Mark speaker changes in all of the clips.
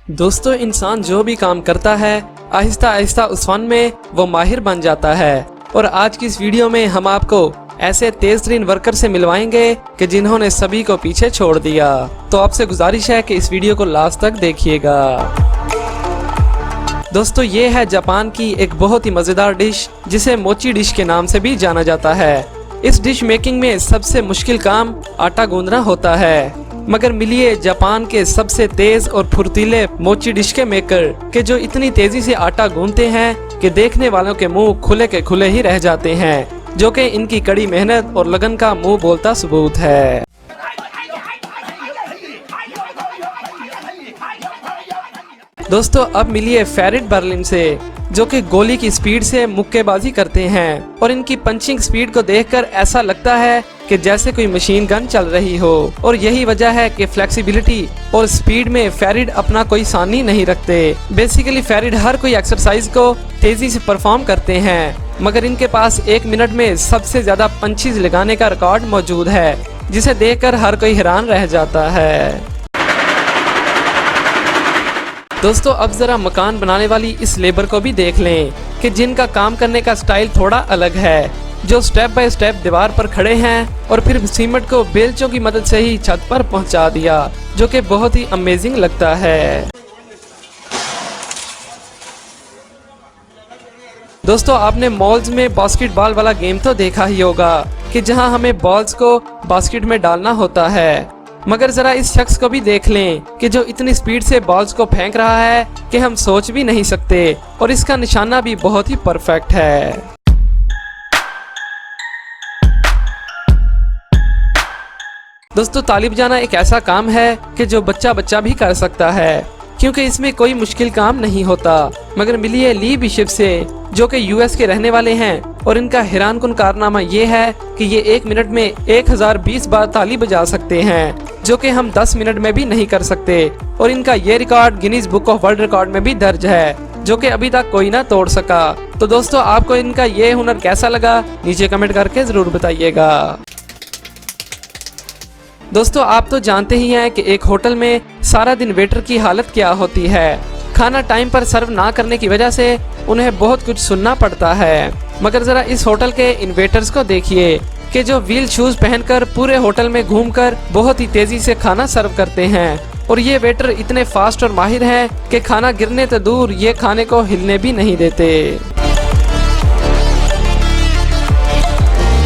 Speaker 1: दोस्तों, इंसान जो भी काम करता है आहिस्ता आहिस्ता उस फन में वो माहिर बन जाता है। और आज की इस वीडियो में हम आपको ऐसे तेज तरीन वर्कर से मिलवाएंगे कि जिन्होंने सभी को पीछे छोड़ दिया। तो आपसे गुजारिश है कि इस वीडियो को लास्ट तक देखिएगा। दोस्तों, ये है जापान की एक बहुत ही मजेदार डिश जिसे मोची डिश के नाम से भी जाना जाता है। इस डिश मेकिंग में सबसे मुश्किल काम आटा गूंदना होता है। मगर मिलिए जापान के सबसे तेज और फुर्तीले मोची डिश के मेकर के जो इतनी तेजी से आटा गूंदते हैं कि देखने वालों के मुंह खुले के खुले ही रह जाते हैं, जो कि इनकी कड़ी मेहनत और लगन का मुंह बोलता सबूत है। दोस्तों, अब मिलिए फेरिट बर्लिन से, जो कि गोली की स्पीड से मुक्केबाजी करते हैं और इनकी पंचिंग स्पीड को देखकर ऐसा लगता है कि जैसे कोई मशीन गन चल रही हो। और यही वजह है कि फ्लेक्सिबिलिटी और स्पीड में फेरिट अपना कोई सानी नहीं रखते। बेसिकली फेरिट हर कोई एक्सरसाइज को तेजी से परफॉर्म करते हैं, मगर इनके पास 1 मिनट में सबसे ज्यादा पंचेज लगाने का रिकॉर्ड मौजूद है, जिसे देखकर हर कोई हैरान रह जाता है। दोस्तों, अब जरा मकान बनाने वाली इस लेबर को भी देख लें कि जिनका काम करने का स्टाइल थोड़ा अलग है, जो स्टेप बाय स्टेप दीवार पर खड़े हैं और फिर सीमेंट को बेलचों की मदद से ही छत पर पहुंचा दिया, जो कि बहुत ही अमेजिंग लगता है। दोस्तों, आपने मॉल्स में बास्केटबॉल वाला गेम तो देखा ही होगा कि जहां हमें बॉल्स को बास्केट में डालना होता है। मगर जरा इस शख्स को भी देख लें कि जो इतनी स्पीड से बॉल्स को फेंक रहा है कि हम सोच भी नहीं सकते, और इसका निशाना भी बहुत ही परफेक्ट है। दोस्तों, तालिब जाना एक ऐसा काम है कि जो बच्चा भी कर सकता है, क्योंकि इसमें कोई मुश्किल काम नहीं होता। मगर मिलिए ली बिशप से, जो कि यूएस के रहने वाले हैं, और इनका हैरानकुन कारनामा ये है कि ये 1 मिनट में 1020 बार ताली बजा सकते हैं, जो कि हम 10 मिनट में भी नहीं कर सकते। और इनका ये record Guinness book of world record में भी दर्ज है, जो कि अभी तक कोई ना तोड़ सका। तो दोस्तों, आपको इनका ये हुनर कैसा लगा नीचे कमेंट करके जरूर बताइएगा। दोस्तों, आप तो जानते ही हैं कि एक होटल में सारा दिन वेटर की हालत क्या होती है। खाना टाइम पर सर्व ना करने की वजह से उन्हें बहुत कुछ सुनना पड़ता है। मगर जरा इस होटल के इन वेटर्स को देखिए कि जो व्हील शूज पहनकर पूरे होटल में घूमकर बहुत ही तेजी से खाना सर्व करते हैं। और ये वेटर इतने फास्ट और माहिर हैं कि खाना गिरने तो दूर, ये खाने को हिलने भी नहीं देते।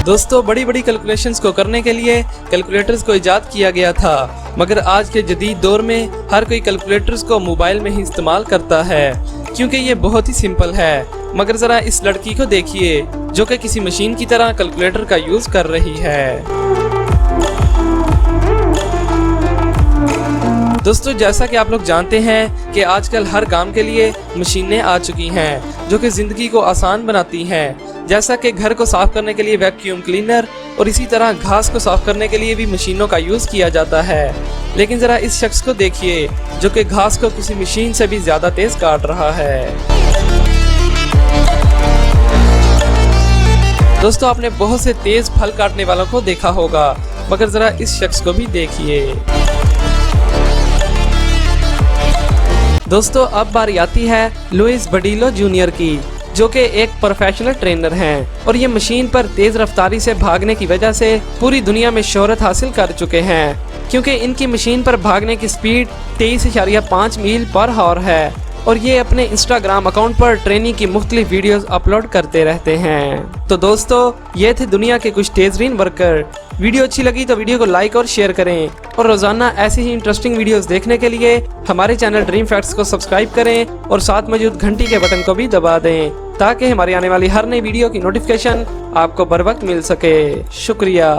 Speaker 1: दोस्तों, बड़ी बड़ी कैलकुलेशंस को करने के लिए कैलकुलेटर्स को इजाद किया गया था, मगर आज के जदीद दौर में हर कोई कैलकुलेटर्स को मोबाइल में ही इस्तेमाल करता है, क्योंकि ये बहुत ही सिंपल है। मगर जरा इस लड़की को देखिए, जो कि किसी मशीन की तरह कैलकुलेटर का यूज कर रही है। दोस्तों, जैसा कि आप लोग जानते हैं कि आजकल हर काम के लिए मशीनें आ चुकी हैं, जो कि जिंदगी को आसान बनाती हैं। जैसा कि घर को साफ करने के लिए वैक्यूम क्लीनर, और इसी तरह घास को साफ करने के लिए भी मशीनों का यूज किया जाता है। लेकिन जरा इस शख्स को देखिए, जो कि घास को किसी मशीन से भी ज्यादा तेज काट रहा है। दोस्तों, आपने बहुत से तेज फल काटने वालों को देखा होगा, मगर जरा इस शख्स को भी देखिए। दोस्तों, अब बारी आती है लुइस बडीलो जूनियर की, जो कि एक प्रोफेशनल ट्रेनर हैं, और ये मशीन पर तेज रफ्तारी से भागने की वजह से पूरी दुनिया में शोहरत हासिल कर चुके हैं, क्योंकि इनकी मशीन पर भागने की स्पीड 23.5 मील पर आवर है। और ये अपने इंस्टाग्राम अकाउंट पर ट्रेनिंग की मुख्तलिफ वीडियोस अपलोड करते रहते हैं। तो दोस्तों, ये थे दुनिया के कुछ तेजरीन वर्कर। वीडियो अच्छी लगी तो वीडियो को लाइक और शेयर करें, और रोजाना ऐसी ही इंटरेस्टिंग वीडियोस देखने के लिए हमारे चैनल ड्रीम फैक्ट्स को सब्सक्राइब करें और साथ मौजूद घंटी के बटन को भी दबा दें, ताकि हमारी आने वाली हर नई वीडियो की नोटिफिकेशन आपको बर वक्त मिल सके। शुक्रिया।